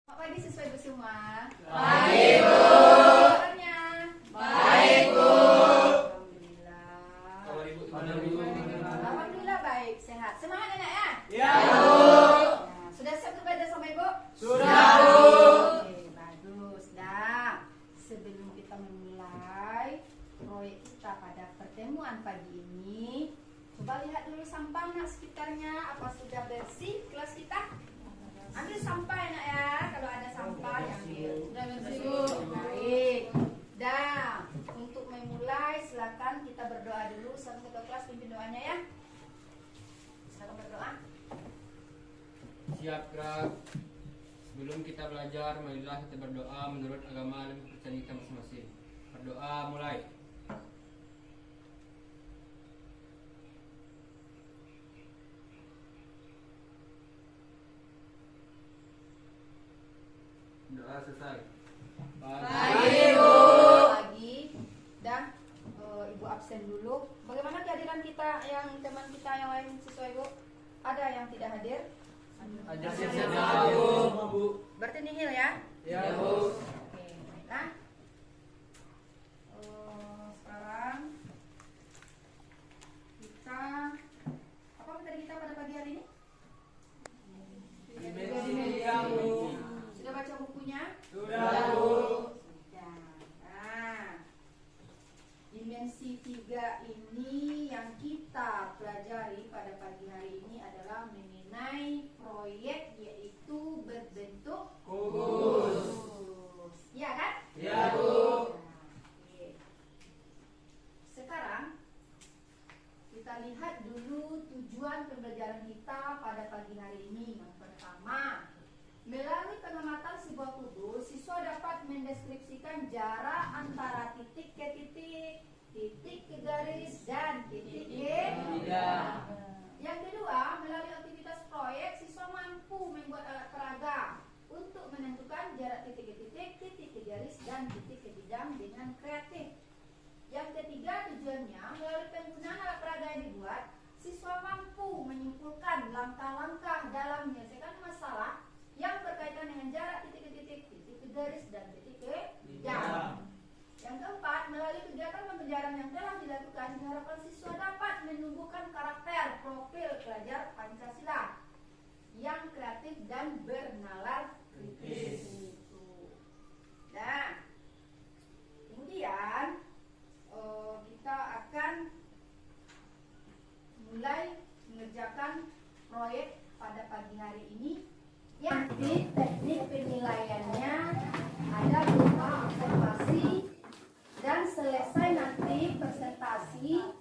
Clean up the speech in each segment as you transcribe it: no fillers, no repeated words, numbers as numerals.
Selamat pagi siswa ibu semua. Baik, Bu. Kabarnya? Baik, Bu. Alhamdulillah. Alhamdulillah baik, sehat. Semangat anak ya? Ya, Bu. Nah, sudah siap untuk belajar sama ibu? Sudah, Bu. Oke, bagus. Nah, sebelum kita memulai proyek kita pada pertemuan pagi ini, coba lihat dulu sampah nak sekitarnya. Apa sudah bersih kelas kita? Ambil sampah enak ya. Kalau ada sampah yang sudah bersih. Baik. Dan untuk memulai silakan kita berdoa dulu. Satu kelas pimpin doanya ya. Silakan berdoa. Siap gerak. Sebelum kita belajar, marilah kita berdoa menurut agama dan kepercayaan kita masing-masing. Berdoa mulai. Doa selesai. Baik, Bu. Lagi dan ibu absen dulu. Bagaimana kehadiran kita yang teman kita yang lain siswa ibu? Ada yang tidak hadir? Ajar Ya, Bu. Berarti nihil ya? Ya, Bu. Oke, baiklah. Sekarang kita apa materi kita pada pagi hari ini? Dimensi, ya, Bu. Sudah baca bukunya? Sudah, Bu. Sudah. Nah, dimensi 3 ini yang kita pelajari pada pagi hari ini adalah mengenai proyek yaitu berbentuk Kubus. Iya kan? Ya, Bu. Nah, oke. Sekarang kita lihat dulu tujuan pembelajaran kita pada pagi hari ini. Yang pertama, melalui pengamatan sebuah kubus, siswa dapat mendeskripsikan jarak antara titik ke titik, titik ke garis, dan titik ke Tidak. Yang kedua, melalui aktivitas proyek, siswa mampu membuat alat peraga untuk menentukan jarak titik ke titik, titik ke garis, dan titik ke bidang dengan kreatif. Yang ketiga, tujuannya melalui penggunaan alat peraga yang dibuat, siswa mampu menyimpulkan langkah-langkah dalam menyelesaikan masalah yang berkaitan dengan jarak titik ke titik, titik ke garis, dan titik ke bidang. Yang keempat, melalui kegiatan pembelajaran yang telah dilakukan, diharapkan siswa dapat menumbuhkan karakter profil pelajar Pancasila yang kreatif dan bernalar kritis. Nah, kemudian kita akan mulai mengerjakan proyek pada pagi hari ini. Nanti teknik penilaiannya ada berupa observasi dan selesai nanti presentasi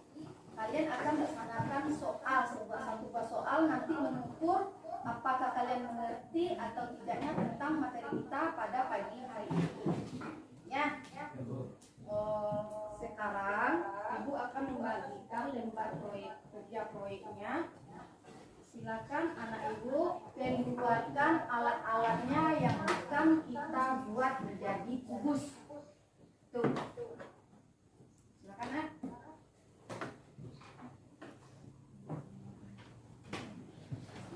kalian akan melaksanakan soal satu soal nanti mengukur apakah kalian mengerti atau tidaknya tentang materi kita pada pagi hari ini. Ya. Sekarang ibu akan membagikan lembar kerja proyeknya. Silakan anak ibu keluarkan alat-alatnya yang akan kita buat menjadi kubus. Tuh. Silakan nak.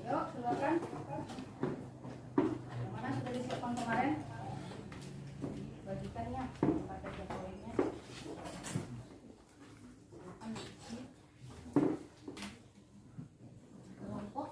Yuk, keluarkan. Yang mana sudah disiapkan kemarin? Bagikannya lembar kerja proyeknya. Silakan diisi. Kelompok.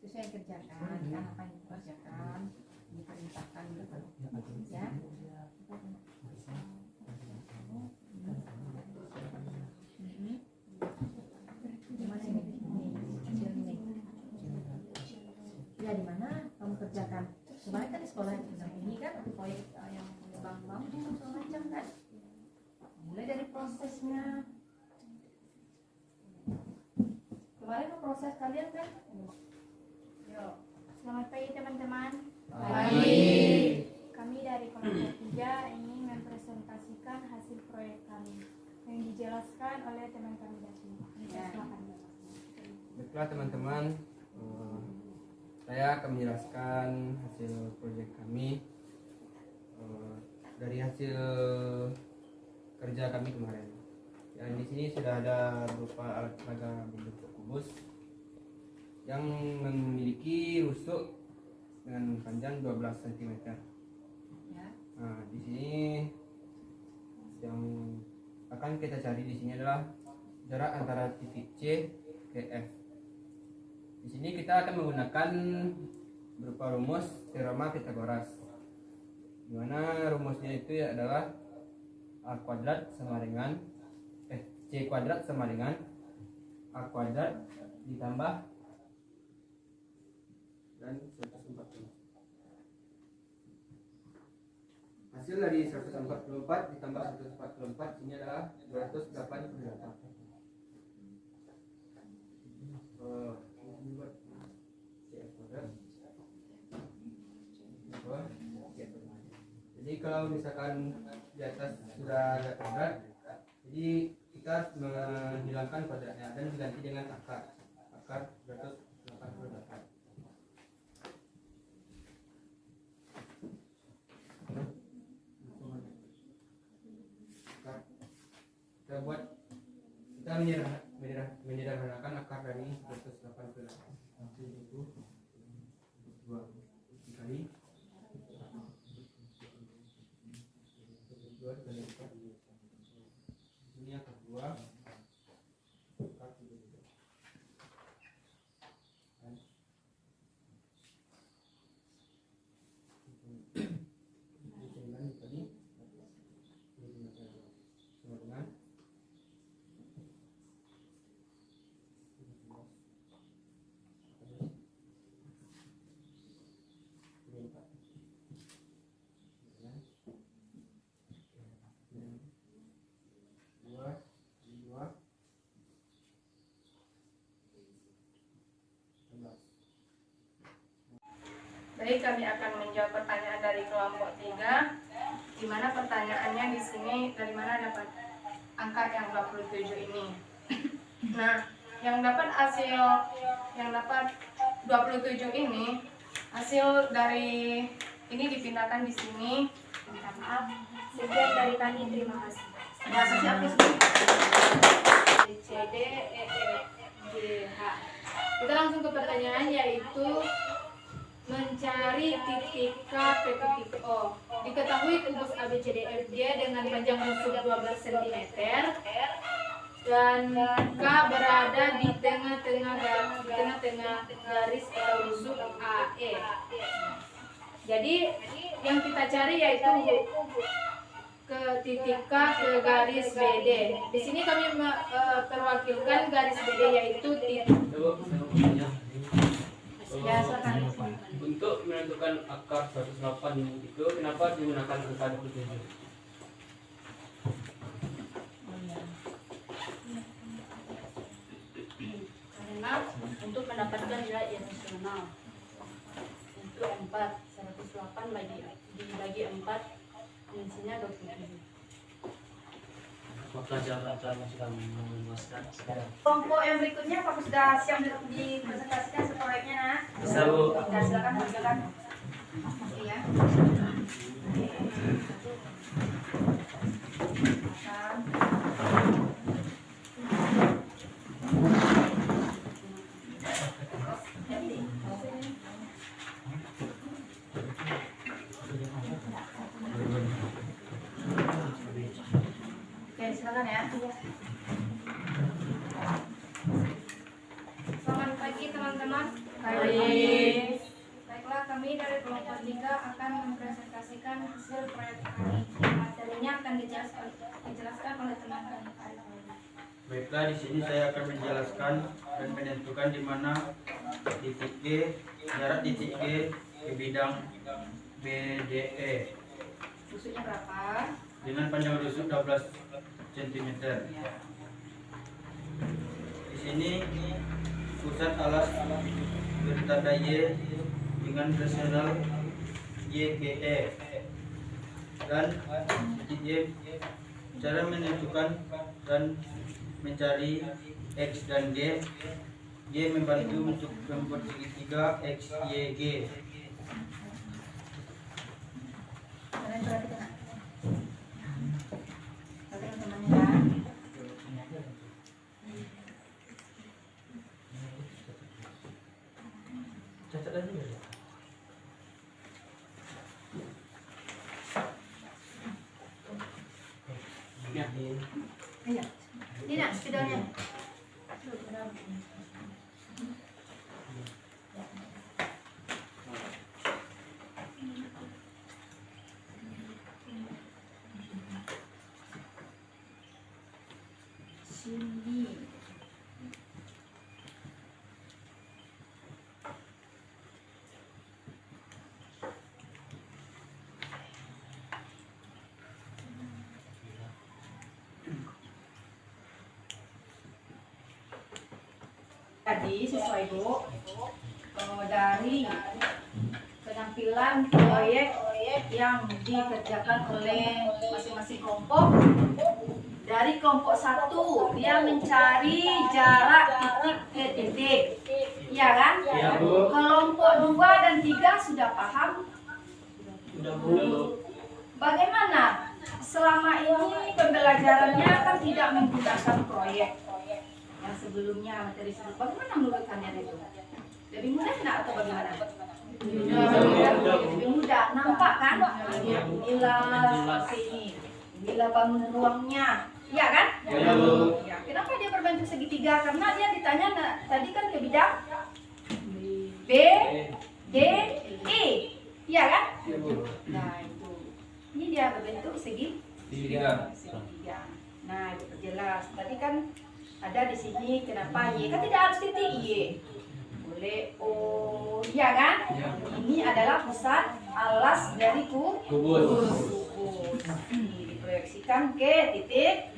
Sesuai yang kerjakan, apa yang dikerjakan. diperintahkan gitu ya. Ya di mana kamu kerjakan kemarin kan di sekolah ini kan proyek yang bank segala macam kan, mulai dari prosesnya. Kemarin proses kalian kan. Yuk. Selamat pagi teman-teman. Pagi. Kami dari kelompok 3 ingin mempresentasikan hasil proyek kami yang dijelaskan oleh teman kami tadi. Ya. Silakan. Baiklah teman-teman, saya akan menjelaskan hasil proyek kami dari hasil kerja kami kemarin. Ya, di sini sudah ada berupa alat peraga berbentuk kubus yang memiliki rusuk dengan panjang 12 cm. Ya. Nah, di sini yang akan kita cari di sini adalah jarak antara titik C ke F. Di sini kita akan menggunakan berupa rumus teorema Pythagoras, di mana rumusnya itu adalah A kuadrat sama dengan C kuadrat sama dengan A kuadrat ditambah dan 140. Hasil dari 144 ditambah 144 ini adalah 288. Jadi kalau misalkan di atas sudah ada kuadrat, jadi kita harus menghilangkan kuadratnya dan diganti dengan akar 288. Kita buat, kita menyederhanakan akar dari 288 itu 2 dikali 2 dikali 4. Ini akar 2 akar 3 juga. Baik, kami akan menjawab pertanyaan dari kelompok 3, di mana pertanyaannya di sini dari mana dapat angka yang 27 ini. Nah, yang dapat 27 ini hasil dari ini dipindahkan di sini. Minta maaf. Sekian dari kami, terima kasih. Bahasa siapa sih? C, D, E, F, G, H. Kita langsung ke pertanyaan, yaitu mencari titik K ke titik O. Diketahui kubus ABCDFG dengan panjang rusuk 12 cm dan K berada di tengah-tengah garis atau rusuk AE. Jadi yang kita cari yaitu ke titik K ke garis BD. Di sini kami perwakilkan garis BD yaitu titik. Ya, silakan. Untuk menentukan akar 108 itu kenapa digunakan angka 27? Karena untuk mendapatkan nilai yang rasional untuk 4, 108 dibagi 4 dimensinya 27. Pelajaran sudah memuaskan sekarang. Kelompok yang berikutnya apakah sudah siap dipresentasikan proyeknya, nak? Bisa, Bu. Ya, silakan. Ya. Oke, silakan ya. Selamat pagi teman-teman. Pagi. Baiklah, kami dari kelompok 3 hasil proyek kami. Materinya akan dijelaskan oleh teman-teman. Baiklah, di sini saya akan menjelaskan dan menentukan di mana titik G, jarak titik G ke bidang BDE Rusuknya berapa? dengan panjang rusuk 12 cm. Di sini pusat alas bertanda Y dengan rasional YGE dan titik Y. Cara menentukan dan mencari X dan G. G membantu untuk membuat segitiga XYG. Kalian perhatikan. Perhatikan teman-teman ya. Cacat aja ya. Iya. Ini nak spidolnya. Sini. Tadi sesuai Bu dari penampilan proyek yang dikerjakan oleh masing-masing kelompok. Dari kelompok 1 dia mencari jarak titik ke titik, ya kan? Iya, Bu. Kelompok 2 dan 3 sudah paham? Udah Bu. Bagaimana? Selama ini pembelajarannya kan tidak menggunakan proyek yang sebelumnya, materi sebelumnya. Bagaimana menurut kalian itu? Lebih mudah tidak atau bagaimana? Lebih mudah. Nampak kan? Inilah seperti ini. Inilah bangun ruangnya. Iya kan? Iya, Bu. Ya. Kenapa dia berbentuk segitiga? Karena dia ditanya tadi kan ke bidang B, D, E. Iya kan? Nah itu. Ini dia berbentuk segitiga. Nah itu perjelas. Tadi kan ada di sini kenapa Y? Kan tidak harus titik Y. Boleh O, ya kan? Ini adalah pusat alas dari kubus. Ini diproyeksikan ke titik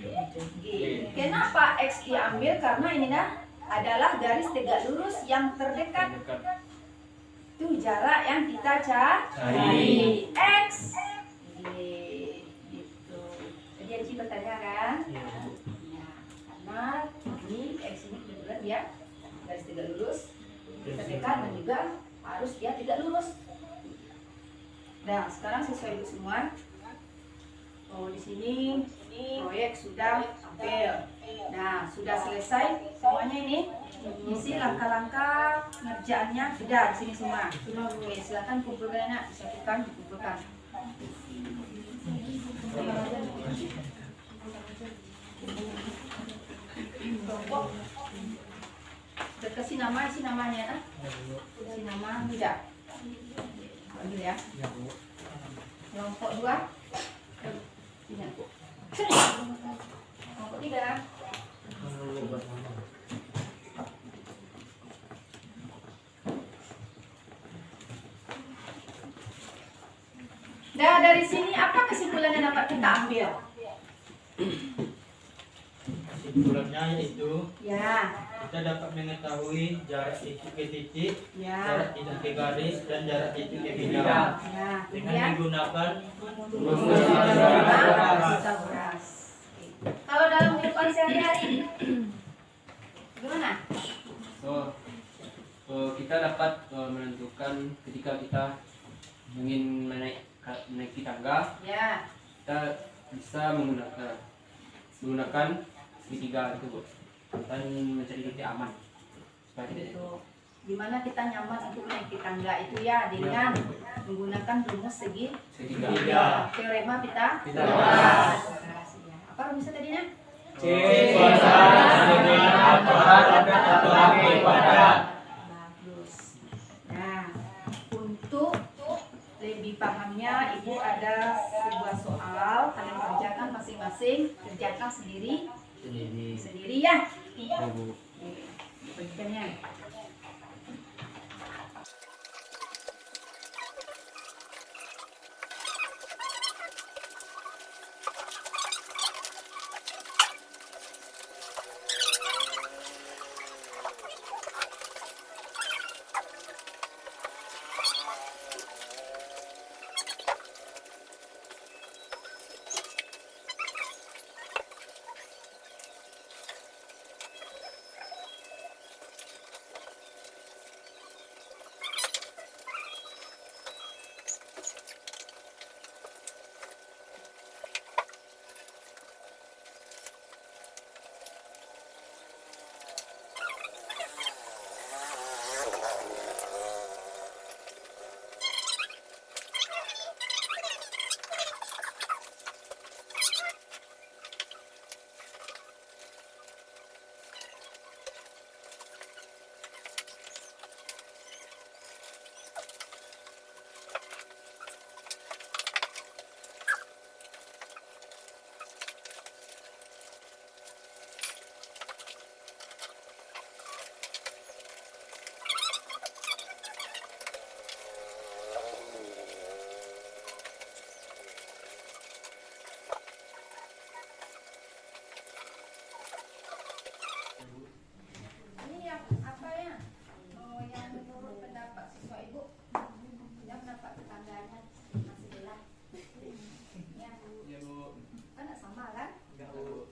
G. Kenapa X diambil? Karena ini adalah garis tegak lurus yang terdekat. Itu jarak yang kita cari. X. G. Gitu. Jadi Anci bertanya kan? Iya, Bu. Ya, karena ini X ini kebetulan dia garis tegak lurus terdekat dan juga harus dia tidak lurus. Nah, sekarang sesuai semua. Oh, di sini proyek sudah apel. Nah, sudah selesai semuanya ini. Isi langkah-langkah ngerjaannya sudah di sini semua. Oke, silakan kumpulkan anak, disatukan, dikumpulkan. Kelompok sudah kasih nama, isi namanya kan? Isi nama tidak. Ambil ya. Kelompok 2. Ini. Kelompok 3. Nah, dari sini apa kesimpulan yang dapat kita ambil? Kesimpulannya yaitu Ya, kita dapat mengetahui jarak titik ke titik, ya, jarak titik ke garis, dan jarak titik ke bidang ya. dengan Kemudian menggunakan Beras. Kalau dalam kehidupan sehari-hari, gimana? Kita dapat menentukan ketika kita ingin menaiki tangga, Ya, kita bisa menggunakan segitiga itu, Bu, dan mencari titik aman supaya tidak itu. Gimana kita nyaman untuk naik tangga itu ya dengan menggunakan rumus segitiga. segitiga. Teorema Pitagoras. Ya. Apa rumusnya tadinya? C dengan Bagus. Nah, untuk lebih pahamnya Ibu ada sebuah soal, kalian kerjakan masing-masing, kerjakan sendiri ya. Ya, Bu. Bagiannya. Ini yang apa ya? Oh, yang menurut pendapat siswa Ibu, yang pendapat tetangganya masih belah. Ya, Ya, Bu. kan nggak sama kan? Enggak, Bu.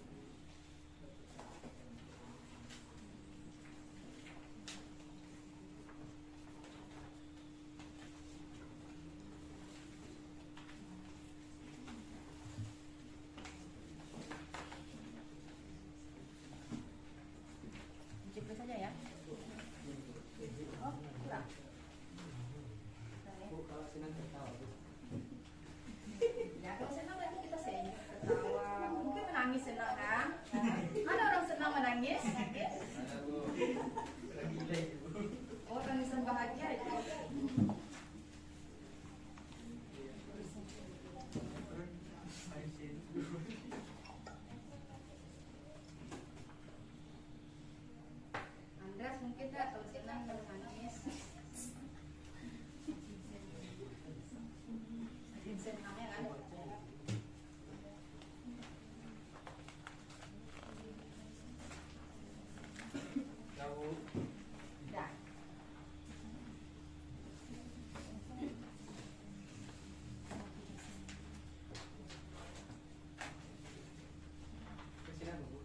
Coba saja ya. Oh, kurang. Bu, kalau senang tertawa, Bu. Ya, kalau senang nanti kita senyum, ketawa. Mungkin menangis senang kan? Ada orang senang menangis? Ada, Bu. Oh, tangisan bahagia itu. Andreas mungkin tak kalau senang baru nangis. Senangnya kan? Ya, Bu. Dah. Kesinan, Bu.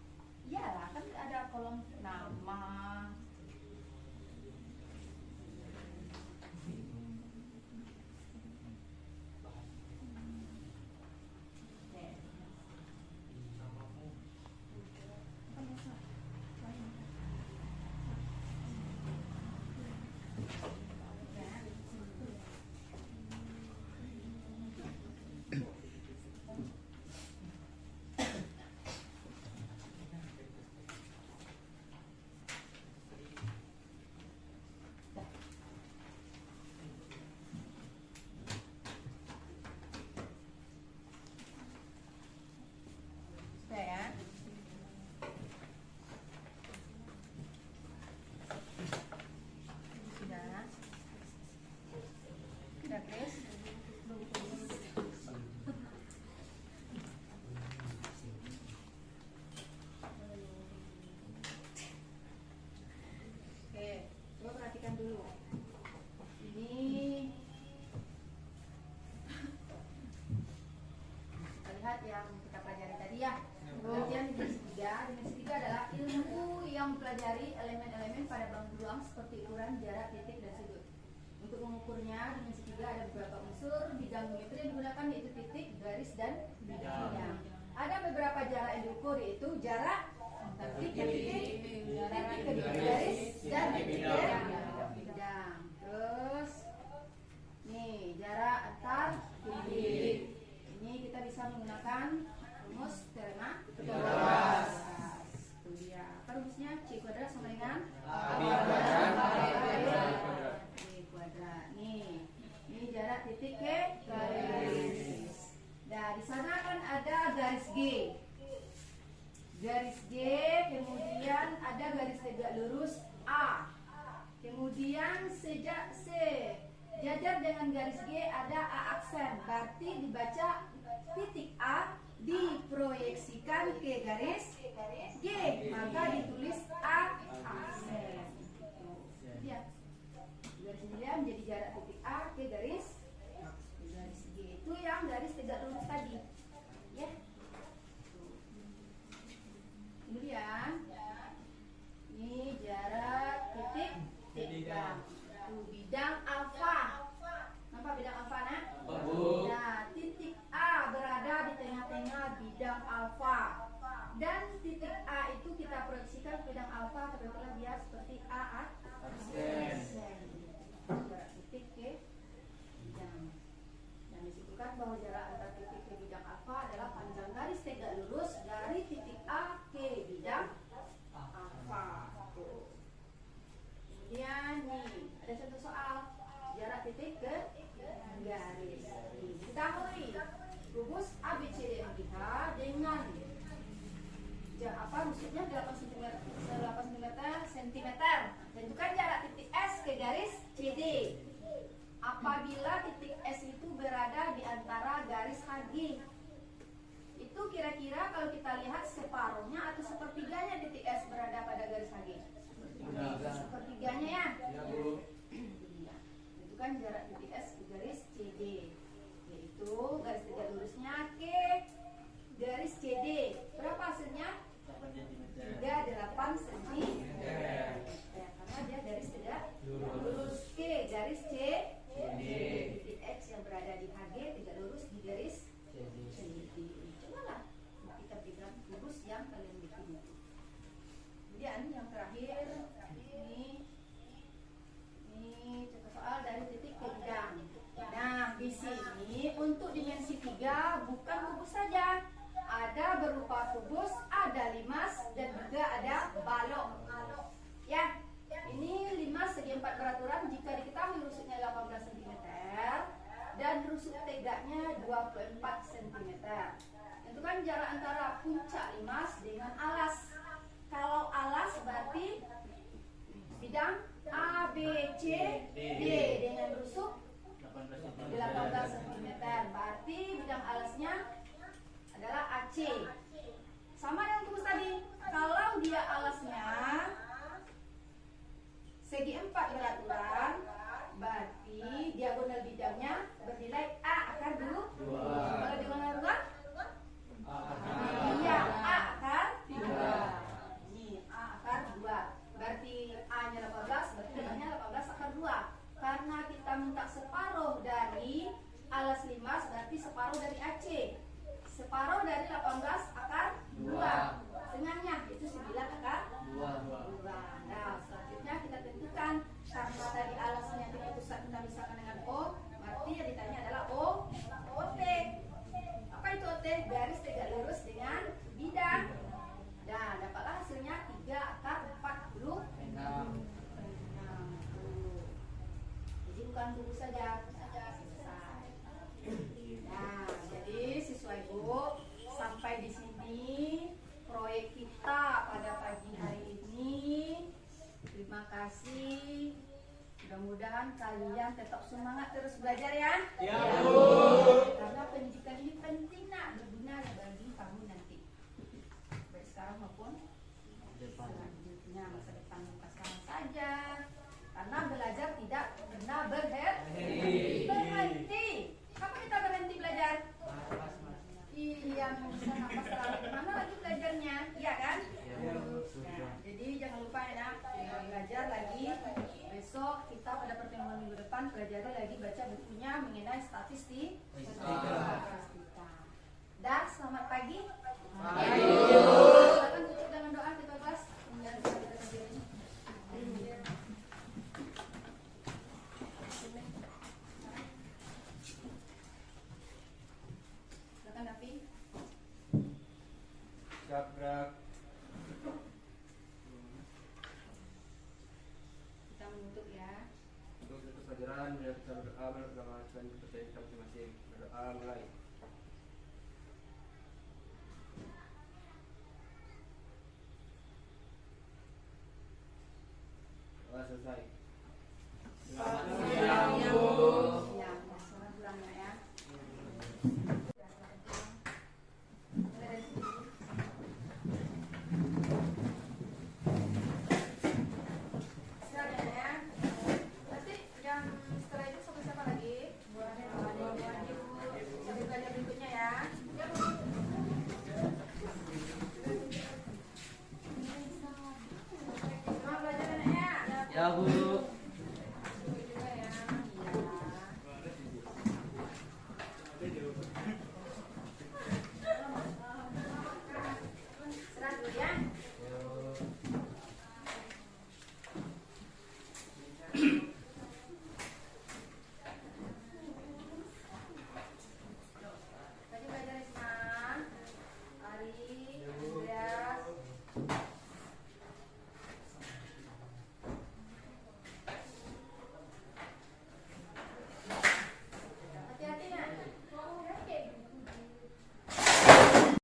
Iyalah, kan ada kolom nama. Nih. Sudah ya. Sudah. Sudah, Chris. Oke, coba perhatikan dulu. Ini kita lihat yang kita pelajari tadi ya. Pengertian dimensi 3 adalah ilmu yang mempelajari elemen-elemen pada belang seperti ukuran, jarak, titik, dan sudut. Untuk mengukurnya, dimensi 3 ada beberapa unsur bidang geometri yang digunakan yaitu titik, garis, dan bidang. Ada beberapa jarak yang diukur yaitu jarak titik ke titik, titik ke garis, dan titik ke bidang. Terus nih jarak antar titik. Ini kita bisa menggunakan rumus teorema kuadrat. Itu dia. Apa rumusnya? C kuadrat sama dengan A kuadrat. B kuadrat. Nih, ini jarak titik ke Garis G, kemudian ada garis tegak lurus A. Kemudian sejak C jajar dengan garis G ada A aksen. Berarti dibaca titik A diproyeksikan ke garis G, maka ditulis A aksen. Lihat, garis ini menjadi jarak titik A ke garis G. Itu yang garis tegak lurus tadi, ya. Kemudian ini jarak titik bidang. Bidang alfa. Nampak bidang alfa, nak? Bu. Nah, titik A berada di tengah-tengah bidang alfa. Dan titik A itu kita proyeksikan ke bidang alfa, katakanlah dia seperti A aksen. Jarak titik ke bidang. Dan disebutkan bahwa jarak antara titik ke bidang alfa adalah panjang garis tegak lurus dari titik A ke bidang alfa. Kemudian nih ada satu soal jarak titik ke garis. Kita mulai rubus ABCD kita dengan rusuknya 8 cm. Tentukan jarak titik S ke garis CD. Apabila titik S itu berada di antara garis HG, itu kira-kira kalau kita lihat separuhnya atau sepertiganya titik S berada pada garis HG. Sepertiganya, ya. Tentukan jarak titik S ke garis CD, yaitu garis tegak lurusnya ke garis CD. Berapa hasilnya? 38 cm. Karena dia garis tegak lurus ke garis C. Titik X yang berada di HG tegak lurus di garis CD. Cobalah kita berikan rubus yang kalian bikin. Kemudian yang terakhir ini contoh soal dari titik ke bidang. Nah, di sini untuk dimensi 3 bukan kubus saja. Ada berupa kubus, ada limas, dan juga ada balok. Ya, ini limas segi 4 beraturan jika diketahui rusuknya 18 cm dan rusuk tegaknya 24 cm. Tentukan jarak antara puncak limas dengan alas. Kalau alas berarti bidang A, B, C, D dengan rusuk 18 cm. Berarti bidang alasnya adalah AC. Sama dengan kubus tadi. Kalau dia alasnya segi 4 beraturan, berarti diagonal bidangnya bernilai A akar 2. Kalau diagonal 2? Iya, A akar 2. Ini A akar 2. Berarti A-nya 18, berarti bidangnya 18 akar 2. Karena kita minta separuh dari alas limas, berarti separuh dari AC. Separuh dari 18 akar 2. Setengahnya itu 9 akar 2. Nah, selanjutnya kita tentukan karena tadi alasnya kita misalkan dengan O, berarti yang ditanya adalah OT. Apa itu OT? Garis tegak lurus dengan bidang. Nah, dapatlah hasilnya 3 akar 40. Jadi bukan kubus saja. Selesai. Nah, jadi siswa ibu, sampai di sini proyek kita pada pagi hari ini. Terima kasih. Mudah-mudahan kalian tetap semangat terus belajar, ya. Ya, Bu. Karena pendidikan ini penting, nak, berguna bagi kamu nanti. Baik sekarang maupun selanjutnya, masa depan bukan sekarang saja. Karena belajar tidak pernah berhenti. Kapan kita berhenti belajar? Iya, bisa napas terakhir. Mana lagi belajarnya? Iya kan? Nah, jadi jangan lupa, ya, nak, belajar lagi. Besok kita pada pertemuan minggu depan pelajari lagi baca bukunya mengenai statistik. Dah, selamat pagi. Silakan tutup dengan doa kita kelas. Kemudian kita berdiri. Silakan Davi. Siap gerak. Kita menutup, ya. Untuk pelajaran, kita berdoa, berdoa, dan kita masing-masing berdoa mulai.